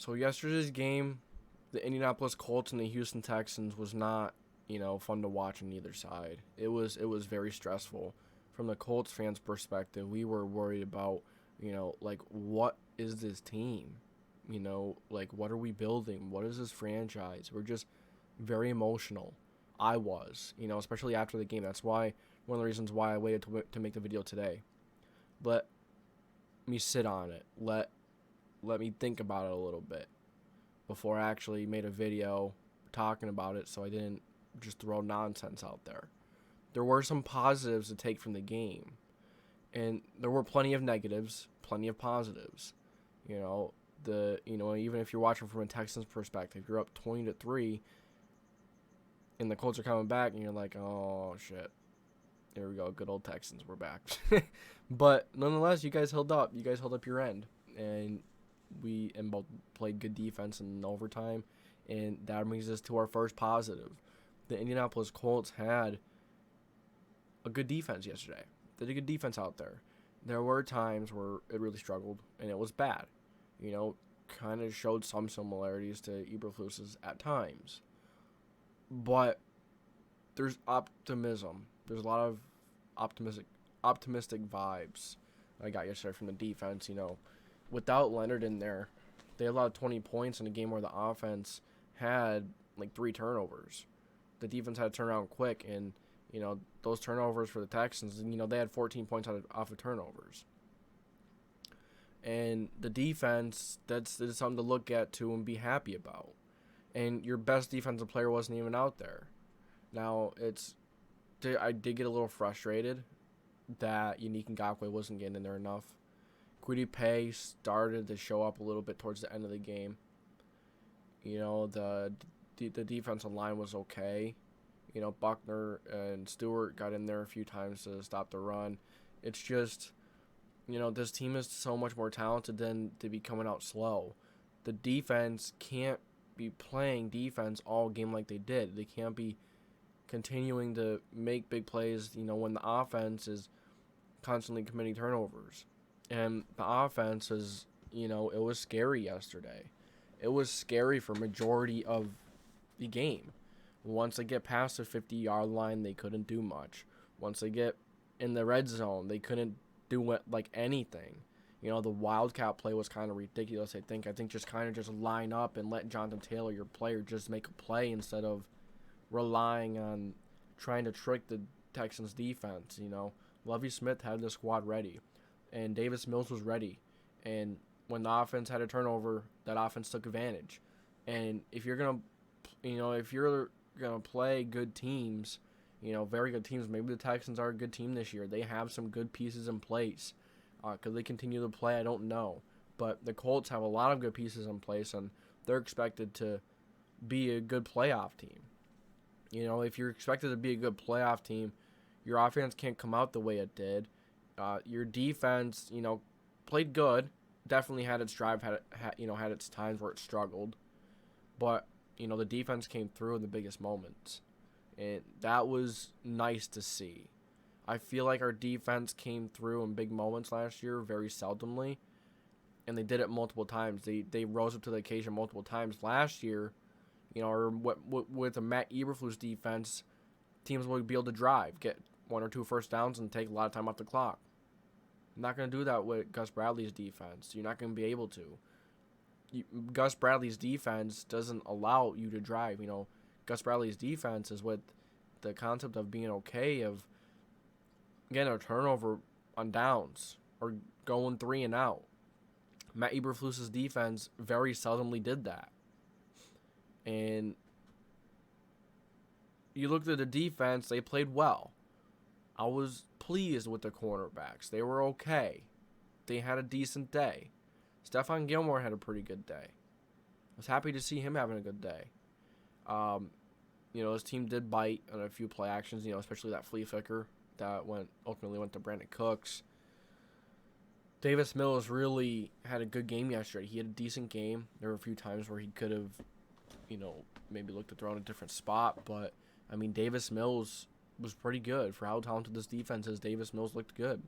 So yesterday's game, the Indianapolis Colts and the Houston Texans was not, fun to watch on either side. It was very stressful. From the Colts fans' perspective, we were worried about, like what is this team? Like what are we building? What is this franchise? We're just very emotional. I was, especially after the game. That's why one of the reasons why I waited to make the video today. Let me sit on it. Let me think about it a little bit before I actually made a video talking about it, so I didn't just throw nonsense out there. There were some positives to take from the game, and there were plenty of negatives, plenty of positives. Even if you're watching from a Texans perspective, you're up 20-3, and the Colts are coming back, and you're like, oh shit, there we go, good old Texans, we're back. But nonetheless, you guys held up. You guys held up your end, and we both played good defense in overtime, and that brings us to our first positive. The Indianapolis Colts had a good defense yesterday. They did a good defense out there. There were times where it really struggled, and it was bad. Kind of showed some similarities to Eberflus's at times. But there's optimism. There's a lot of optimistic vibes I got yesterday from the defense. Without Leonard in there, they allowed 20 points in a game where the offense had like 3 turnovers. The defense had to turn around quick, and those turnovers for the Texans, they had 14 points off of turnovers. And the defense, that's something to look at too and be happy about. And your best defensive player wasn't even out there. Now, I did get a little frustrated that Unique Ngakoue wasn't getting in there enough. Kwity Paye started to show up a little bit towards the end of the game. The defensive line was okay. Buckner and Stewart got in there a few times to stop the run. It's just, this team is so much more talented than to be coming out slow. The defense can't be playing defense all game like they did. They can't be continuing to make big plays, when the offense is constantly committing turnovers. And the offense is, it was scary yesterday. It was scary for majority of the game. Once they get past the 50-yard line, they couldn't do much. Once they get in the red zone, they couldn't do anything. The wildcat play was kind of ridiculous. I think just kind of just line up and let Jonathan Taylor, your player, just make a play instead of relying on trying to trick the Texans defense. Lovie Smith had the squad ready, and Davis Mills was ready. And when the offense had a turnover, that offense took advantage. And if you're gonna play good teams, very good teams. Maybe the Texans are a good team this year. They have some good pieces in place. Could they continue to play? I don't know. But the Colts have a lot of good pieces in place, and they're expected to be a good playoff team. If you're expected to be a good playoff team, your offense can't come out the way it did. Your defense, played good. Definitely had its drive, had its times where it struggled. But, the defense came through in the biggest moments. And that was nice to see. I feel like our defense came through in big moments last year very seldomly. And they did it multiple times. They rose up to the occasion multiple times. Last year, with a Matt Eberflus defense, teams would be able to drive, get 1 or 2 first downs, and take a lot of time off the clock. I'm not going to do that with Gus Bradley's defense. You're not going to be able to. Gus Bradley's defense doesn't allow you to drive. Gus Bradley's defense is with the concept of being okay of getting a turnover on downs or going 3 and out. Matt Eberflus's defense very seldomly did that. And you looked at the defense, they played well. I was pleased with the cornerbacks. They were okay. They had a decent day. Stephon Gilmore had a pretty good day. I was happy to see him having a good day. His team did bite on a few play actions, especially that flea flicker that ultimately went to Brandon Cooks. Davis Mills really had a good game yesterday. He had a decent game. There were a few times where he could have, maybe looked to throw in a different spot. But, Davis Mills was pretty good. For how talented this defense is, Davis Mills looked good.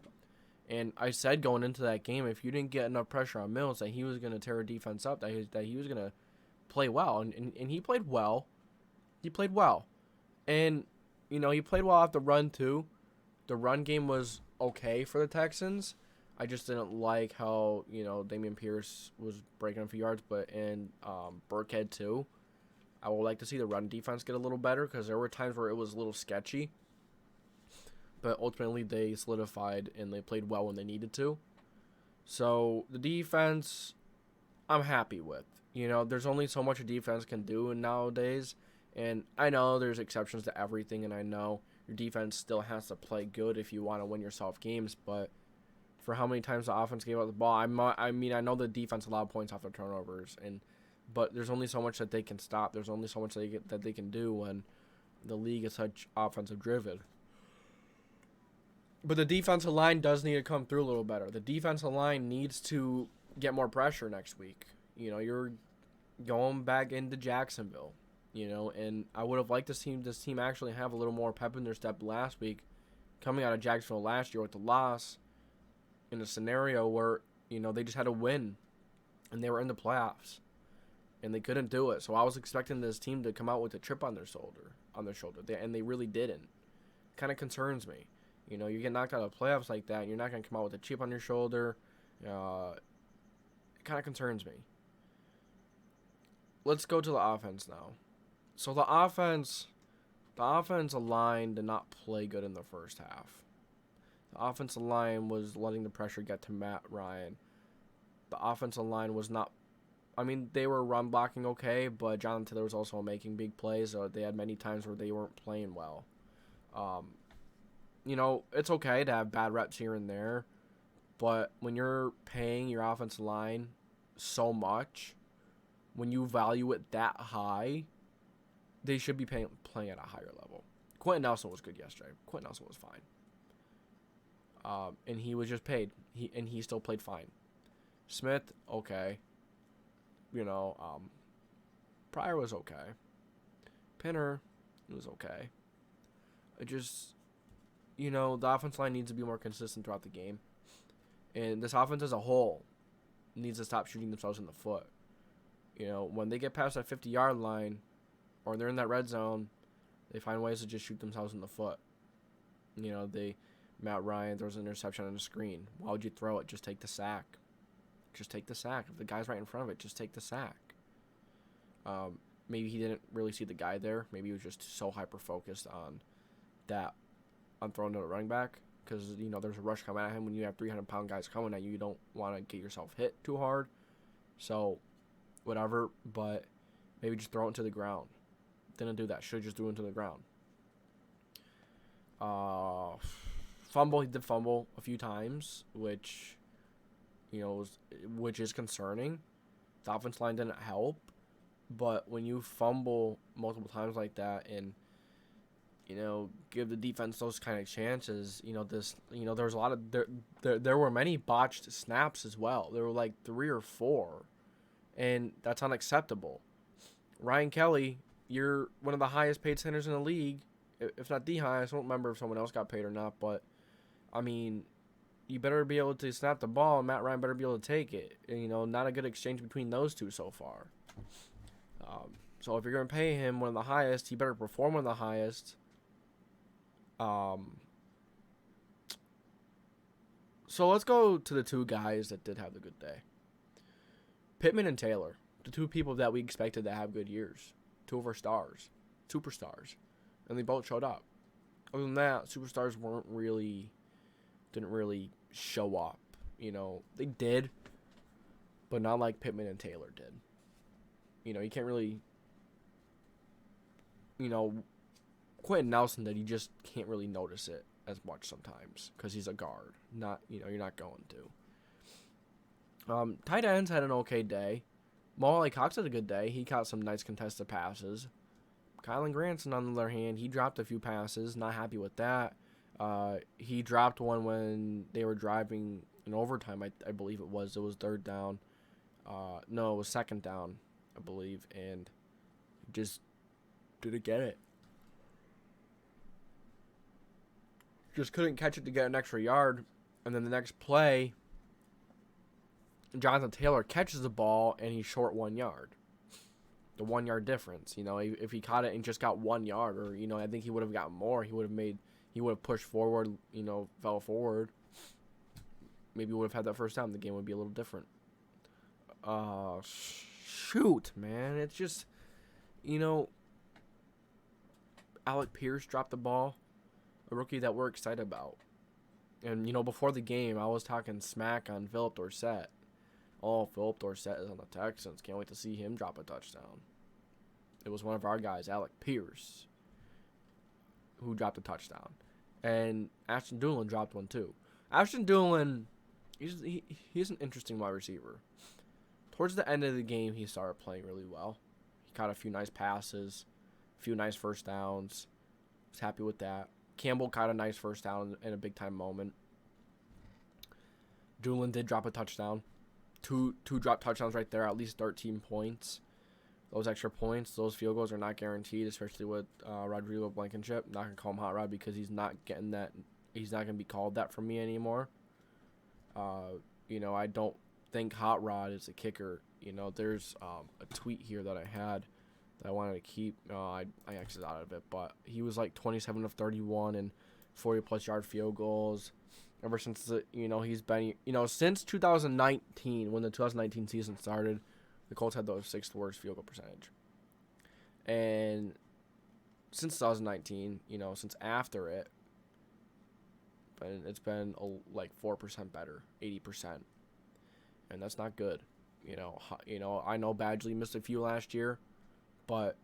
And I said going into that game, if you didn't get enough pressure on Mills, that he was going to tear a defense up, that he was going to play well. And he played well. He played well. And, he played well off the run, too. The run game was okay for the Texans. I just didn't like how, Dameon Pierce was breaking a few yards, and Burkhead, too. I would like to see the run defense get a little better because there were times where it was a little sketchy. But ultimately, they solidified and they played well when they needed to. So, the defense, I'm happy with. There's only so much a defense can do nowadays. And I know there's exceptions to everything, and I know your defense still has to play good if you want to win yourself games. But for how many times the offense gave up the ball, I know the defense allowed points off the turnovers, but there's only so much that they can stop. There's only so much that they can do when the league is such offensive driven. But the defensive line does need to come through a little better. The defensive line needs to get more pressure next week. You're going back into Jacksonville, and I would have liked to see this team actually have a little more pep in their step last week, coming out of Jacksonville last year with the loss in a scenario where, they just had to win, and they were in the playoffs, and they couldn't do it. So I was expecting this team to come out with a chip on their shoulder, and they really didn't. Kind of concerns me. You get knocked out of playoffs like that, and you're not going to come out with a chip on your shoulder. It kind of concerns me. Let's go to the offense now. So the offensive line did not play good in the first half. The offensive line was letting the pressure get to Matt Ryan. The offensive line was not... they were run blocking okay, but Jonathan Taylor was also making big plays. So they had many times where they weren't playing well. It's okay to have bad reps here and there, but when you're paying your offensive line so much, when you value it that high, they should be playing at a higher level. Quentin Nelson was good yesterday. Quentin Nelson was fine. And he was just paid. He still played fine. Smith, okay. Pryor was okay. Pinner, was okay. The offensive line needs to be more consistent throughout the game. And this offense as a whole needs to stop shooting themselves in the foot. When they get past that 50-yard line or they're in that red zone, they find ways to just shoot themselves in the foot. Matt Ryan throws an interception on the screen. Why would you throw it? Just take the sack. Just take the sack. If the guy's right in front of it, just take the sack. Maybe he didn't really see the guy there. Maybe he was just so hyper-focused on that, on throwing to the running back, because there's a rush coming at him. When you have 300-pound guys coming at you, you don't want to get yourself hit too hard. So, whatever, but maybe just throw it into the ground. Didn't do that. Should have just threw it into the ground. Fumble. He did fumble a few times, which is concerning. The offensive line didn't help, but when you fumble multiple times like that and give the defense those kind of chances. There's a lot of there were many botched snaps as well. There were like 3 or 4, and that's unacceptable. Ryan Kelly, you're one of the highest paid centers in the league, if not the highest. I don't remember if someone else got paid or not, but you better be able to snap the ball, and Matt Ryan better be able to take it. Not a good exchange between those two so far. So if you're going to pay him one of the highest, he better perform one of the highest. So let's go to the two guys that did have the good day. Pittman and Taylor, the two people that we expected to have good years. Two of our superstars. And they both showed up. Other than that, superstars didn't really show up. They did, but not like Pittman and Taylor did. You can't really, Quentin Nelson that you just can't really notice it as much sometimes because he's a guard. You're not going to. Tight ends had an okay day. Molly Cox had a good day. He caught some nice contested passes. Kylan Granson, on the other hand, he dropped a few passes. Not happy with that. He dropped one when they were driving in overtime, I believe it was. It was third down. No, it was second down, I believe, and just didn't get it. Just couldn't catch it to get an extra yard. And then the next play, Jonathan Taylor catches the ball and he's short 1 yard. The 1 yard difference. If he caught it and just got 1 yard, or, I think he would have gotten more. He would have pushed forward, fell forward. Maybe would have had that first down. The game would be a little different. Shoot, man. It's just, Alec Pierce dropped the ball. A rookie that we're excited about. And, before the game, I was talking smack on Philip Dorsett. Oh, Philip Dorsett is on the Texans. Can't wait to see him drop a touchdown. It was one of our guys, Alec Pierce, who dropped a touchdown. And Ashton Dulin dropped one too. Ashton Dulin, he's an interesting wide receiver. Towards the end of the game, he started playing really well. He caught a few nice passes, a few nice first downs. Was happy with that. Campbell caught a nice first down in a big-time moment. Dulin did drop a touchdown. Two drop touchdowns right there, at least 13 points. Those extra points, those field goals are not guaranteed, especially with Rodrigo Blankenship. Not going to call him Hot Rod because he's not getting that. He's not going to be called that from me anymore. I don't think Hot Rod is a kicker. There's a tweet here that I had that I wanted to keep. I exited out of it, but he was like 27 of 31 and 40-plus yard field goals. Ever since he's been, since 2019, when the 2019 season started, the Colts had the 6th worst field goal percentage. And since 2019, since after it, it's been like 4% better, 80%, and that's not good. I know Badgley missed a few last year, but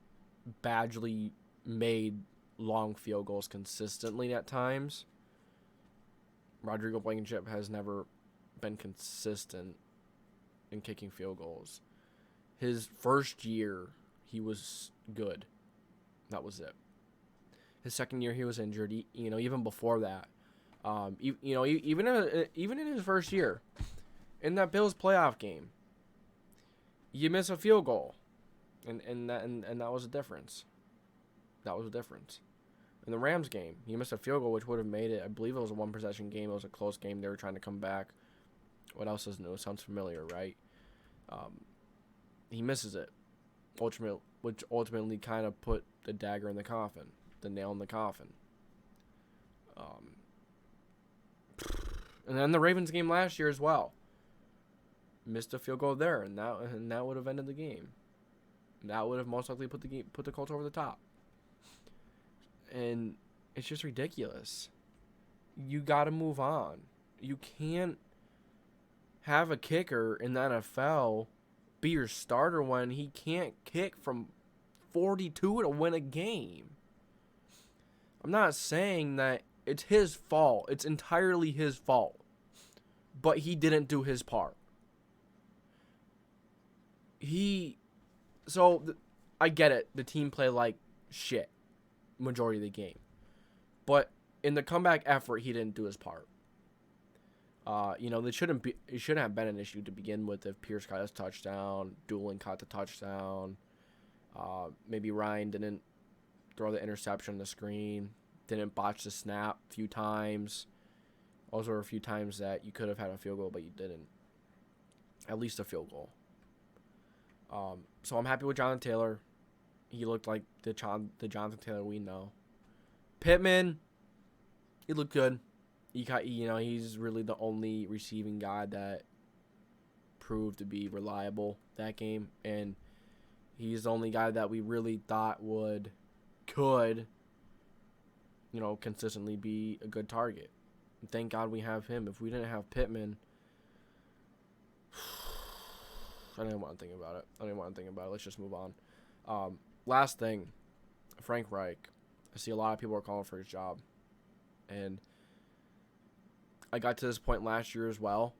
Badgley made long field goals consistently at times. Rodrigo Blankenship has never been consistent in kicking field goals. His first year, he was good. That was it. His second year, he was injured. Even before that, even in his first year, in that Bills playoff game, you miss a field goal, and that was a difference. That was a difference. In the Rams game, he missed a field goal, which would have made it. I believe it was a one-possession game. It was a close game. They were trying to come back. What else is new? It sounds familiar, right? He misses it, which ultimately kind of put the dagger in the coffin, the nail in the coffin. And then the Ravens game last year as well. Missed a field goal there, and that would have ended the game. That would have most likely put the Colts over the top. And it's just ridiculous. You got to move on. You can't have a kicker in the NFL be your starter when he can't kick from 42 to win a game. I'm not saying that it's his fault. It's entirely his fault. But he didn't do his part. I get it. The team played like shit majority of the game. But in the comeback effort, he didn't do his part. It shouldn't have been an issue to begin with if Pierce got his touchdown, Dulin caught the touchdown, maybe Ryan didn't throw the interception on the screen, didn't botch the snap a few times. Those were a few times that you could have had a field goal, but you didn't. At least a field goal. So I'm happy with Jonathan Taylor. He looked like the Jonathan Taylor we know. Pittman, he looked good. He's really the only receiving guy that proved to be reliable that game, and he's the only guy that we really thought could consistently be a good target. And thank God we have him. If we didn't have Pittman, I didn't want to think about it. Let's just move on. Last thing, Frank Reich. I see a lot of people are calling for his job, and I got to this point last year as well,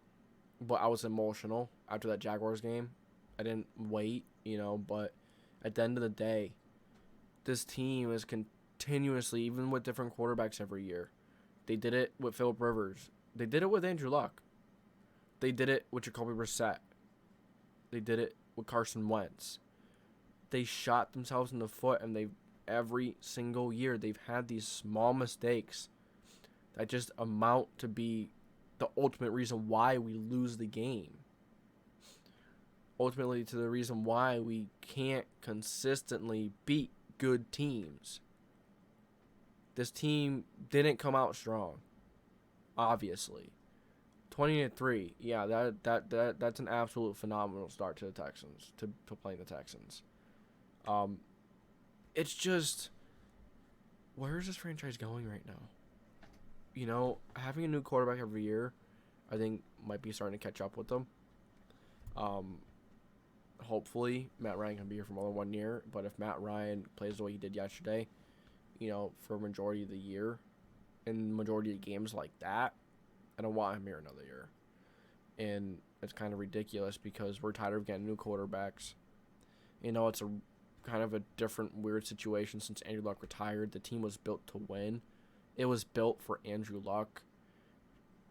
but I was emotional after that Jaguars game. I didn't wait, but at the end of the day, this team is continuously, even with different quarterbacks every year. They did it with Phillip Rivers. They did it with Andrew Luck. They did it with Jacoby Brissett. They did it with Carson Wentz. They shot themselves in the foot, and every single year they've had these small mistakes that just amount to be the ultimate reason why we lose the game. Ultimately, to the reason why we can't consistently beat good teams. This team didn't come out strong, obviously. 20-3, yeah, that's an absolute phenomenal start to the Texans, to playing the Texans. It's just, where is this franchise going right now? You know, having a new quarterback every year, I think might be starting to catch up with them. Hopefully, Matt Ryan can be here for more than 1 year. But if Matt Ryan plays the way he did yesterday, you know, for a majority of the year, and majority of games like that, I don't want him here another year. And it's kind of ridiculous because we're tired of getting new quarterbacks. You know, it's a kind of a different, weird situation since Andrew Luck retired. The team was built to win. It was built for Andrew Luck.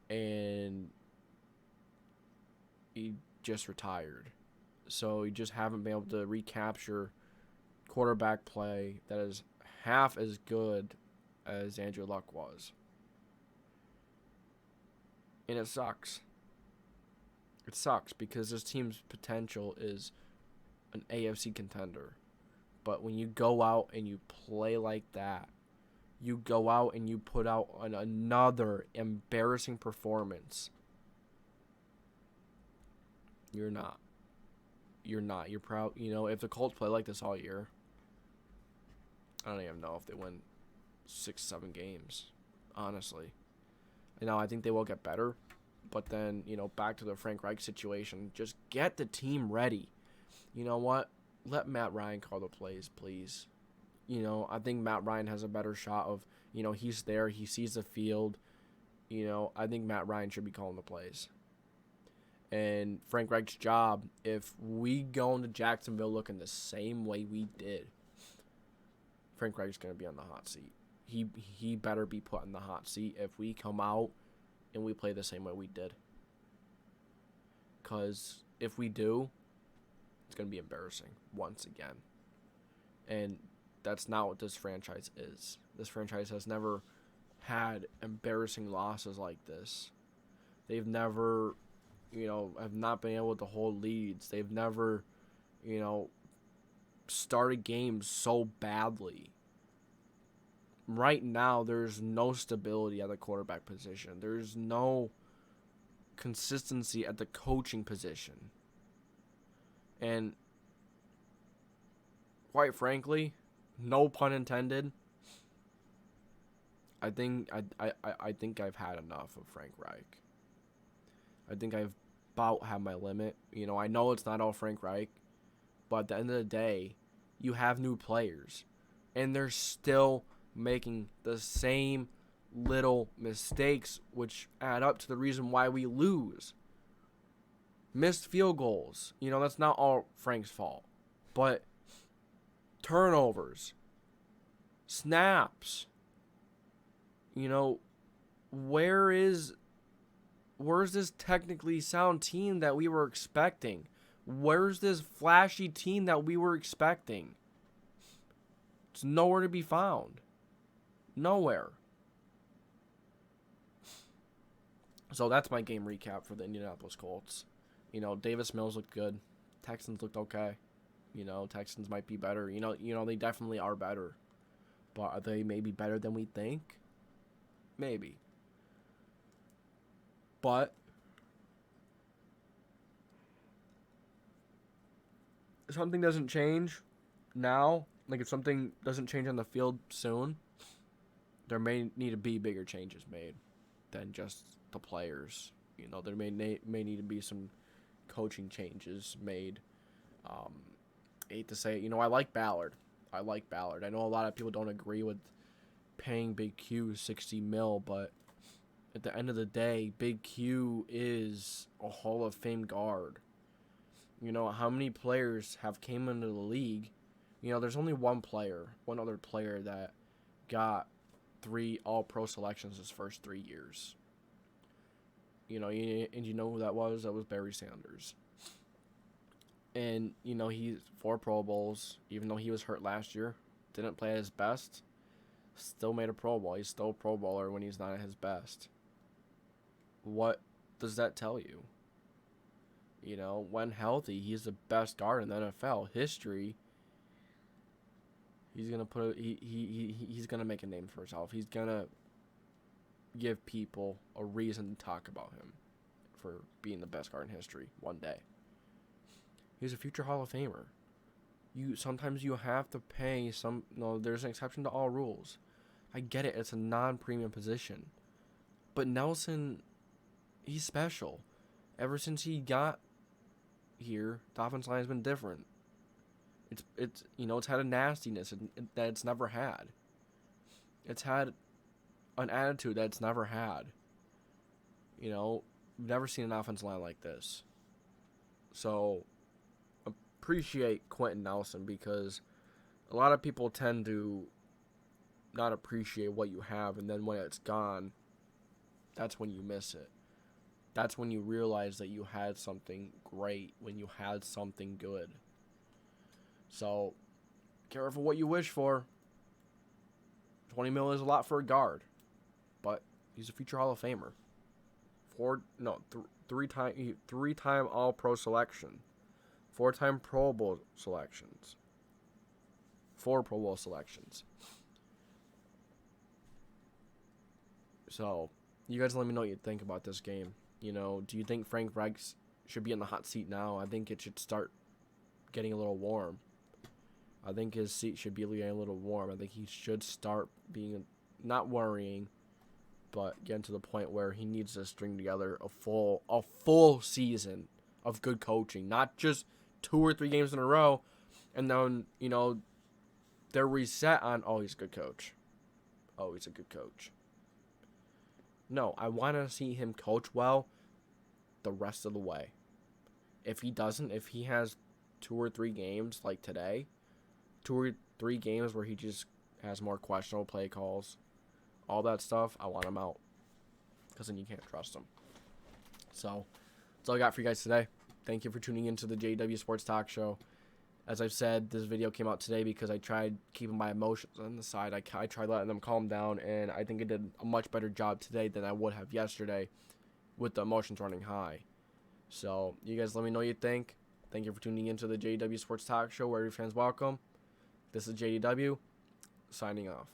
And he just retired. So you just haven't been able to recapture quarterback play that is half as good as Andrew Luck was. And it sucks. It sucks because this team's potential is an AFC contender. But when you go out and you play like that, you go out and you put out another embarrassing performance, you're not. You're not. You're proud. You know, if the Colts play like this all year, I don't even know if they win 6-7 games, honestly. You know, I think they will get better. But then, you know, back to the Frank Reich situation, just get the team ready. You know what? Let Matt Ryan call the plays, please. You know, I think Matt Ryan has a better shot of, you know, he's there, he sees the field. You know, I think Matt Ryan should be calling the plays. And Frank Reich's job, if we go into Jacksonville looking the same way we did, Frank Reich's going to be on the hot seat. He better be put in the hot seat if we come out and we play the same way we did. Because if we do, it's going to be embarrassing once again. And that's not what this franchise is. This franchise has never had embarrassing losses like this. They've never, you know, have not been able to hold leads. They've never, you know, started games so badly. Right now, there's no stability at the quarterback position. There's no consistency at the coaching position. And quite frankly, no pun intended, I think I've had enough of Frank Reich. I think I've about had my limit. You know, I know it's not all Frank Reich, but at the end of the day, you have new players, and they're still making the same little mistakes, which add up to the reason why we lose. Missed field goals. You know, that's not all Frank's fault. But turnovers, snaps, you know, where's this technically sound team that we were expecting? Where's this flashy team that we were expecting? It's nowhere to be found. Nowhere. So that's my game recap for the Indianapolis Colts. You know, Davis Mills looked good. Texans looked okay. You know, Texans might be better. You know, they definitely are better. But are they maybe better than we think? Maybe. But if something doesn't change now, like if something doesn't change on the field soon, there may need to be bigger changes made than just the players. You know, there may need to be some coaching changes made. I hate to say it. You know, I like Ballard. I know a lot of people don't agree with paying Big Q $60 million, but at the end of the day, Big Q is a Hall of Fame guard. You know, how many players have came into the league? You know, there's only one other player that got 3 All-Pro selections his first 3 years. You know, and you know who that was? That was Barry Sanders. And, you know, he's 4 Pro Bowls, even though he was hurt last year. Didn't play at his best. Still made a Pro Bowl. He's still a Pro Bowler when he's not at his best. what does that tell you? You know, when healthy, he's the best guard in the NFL history. He's gonna he's gonna make a name for himself. He's gonna give people a reason to talk about him for being the best guard in history one day. He's a future Hall of Famer. Sometimes you have to pay some. No, there's an exception to all rules. I get it. It's a non-premium position, but Nelson, he's special. Ever since he got here, the offensive line has been different. It's it's had a nastiness that it's never had. It's had an attitude that it's never had. We've never seen an offensive line like this. So appreciate Quentin Nelson, because a lot of people tend to not appreciate what you have, and then when it's gone, that's when you miss it. That's when you realize that you had something great, when you had something good. So, careful what you wish for. $20 million is a lot for a guard, but he's a future Hall of Famer. Three-time All-Pro selection, 4-time Pro Bowl selections, 4 Pro Bowl selections. So, you guys let me know what you think about this game. Do you think Frank Reich should be in the hot seat now? I think it should start getting a little warm. I think his seat should be getting a little warm. I think he should start being, not worrying, but getting to the point where he needs to string together a full season of good coaching, not just 2 or 3 games in a row, and then they're reset on, oh, he's a good coach. Oh, he's a good coach. No, I want to see him coach well the rest of the way. If he has 2 or 3 games like today, 2 or 3 games where he just has more questionable play calls, all that stuff, I want him out, because then you can't trust him. So that's all I got for you guys today. Thank you for tuning into the JDW Sports Talk Show. As I've said, this video came out today because I tried keeping my emotions on the side. I tried letting them calm down, and I think I did a much better job today than I would have yesterday with the emotions running high. So you guys let me know what you think. Thank you for tuning into the JDW Sports Talk Show, where every fan's welcome. This is JDW, signing off.